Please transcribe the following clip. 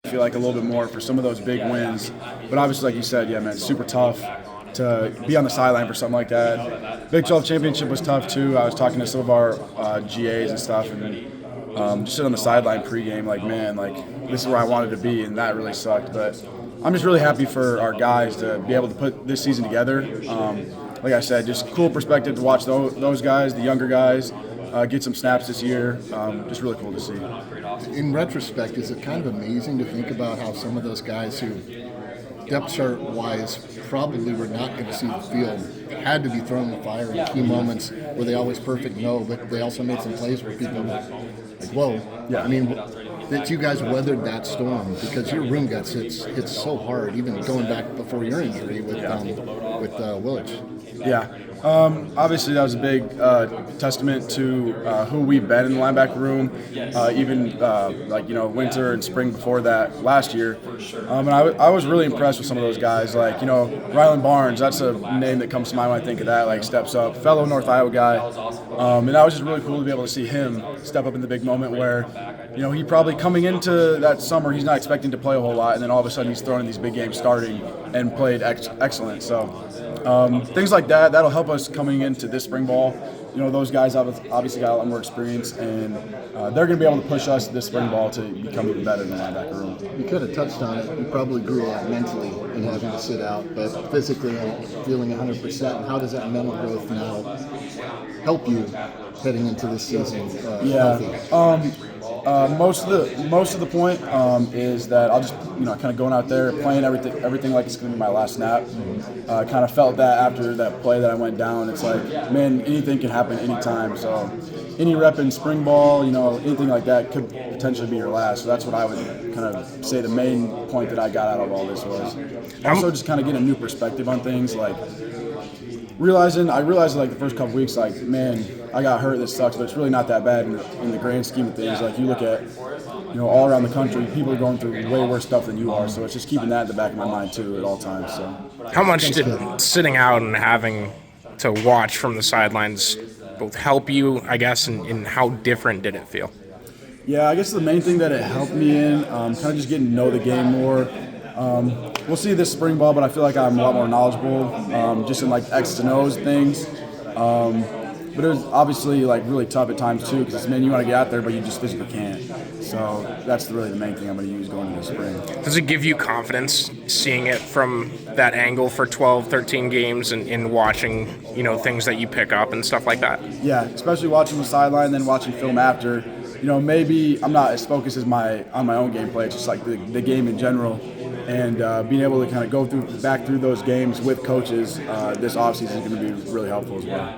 feel like a little bit more for some of those big wins. But obviously, like you said, yeah, man, super tough to be on the sideline for something like that. Big 12 championship was tough too. I was talking to some of our GAs and stuff, and just sit on the sideline pregame, like, man, like this is where I wanted to be, and that really sucked. But I'm just really happy for our guys to be able to put this season together. Like I said, just cool perspective to watch those guys, the younger guys, get some snaps this year. Just really cool to see. In retrospect, is it kind of amazing to think about how some of those guys who, depth chart wise, probably were not going to see the field, had to be thrown in the fire in key moments where they always perfect no, but they also made some plays where people were like, whoa. Yeah. I mean, that you guys weathered that storm because your room got hit so hard, even going back before your injury with Willich. Yeah. Obviously, that was a big testament to who we've been in the linebacker room, even winter and spring before that last year. And I was really impressed with some of those guys. Like, Rylan Barnes, that's a name that comes to mind when I think of that, like steps up, fellow North Iowa guy. And that was just really cool to be able to see him step up in the big moment where, he probably coming into that summer, he's not expecting to play a whole lot, and then all of a sudden he's thrown in these big games starting and played excellent. So things like that, that'll help us coming into this spring ball. Those guys obviously got a lot more experience, and they're going to be able to push us this spring ball to become even better in the linebacker room. You could have touched on it. You probably grew a lot mentally in having to sit out, but physically and feeling 100%. And how does that mental growth now help you heading into this season? Most of the point is that I'll just kind of going out there playing everything like it's going to be my last snap. Kind of felt that after that play that I went down. It's like, man, anything can happen anytime. So any rep in spring ball, anything like that could potentially be your last. So that's what I would kind of say the main point that I got out of all this was. Also just kind of get a new perspective on things, like I realized like the first couple weeks, like, man, I got hurt, this sucks, but it's really not that bad in the grand scheme of things. Like, you look at, all around the country, people are going through way worse stuff than you are, so it's just keeping that in the back of my mind, too, at all times. So, how much did sitting out and having to watch from the sidelines both help you, I guess, and how different did it feel? Yeah, I guess the main thing that it helped me in, kind of just getting to know the game more. We'll see this spring ball, but I feel like I'm a lot more knowledgeable, just in like X's and O's things. But it was obviously like really tough at times too, because man, you want to get out there, but you just physically can't. So that's really the main thing I'm going to use going into the spring. Does it give you confidence seeing it from that angle for 12, 13 games and watching, things that you pick up and stuff like that? Yeah, especially watching the sideline, then watching film after. Maybe I'm not as focused as on my own gameplay. It's just like the game in general. And being able to kind of go back through those games with coaches this offseason is going to be really helpful as well.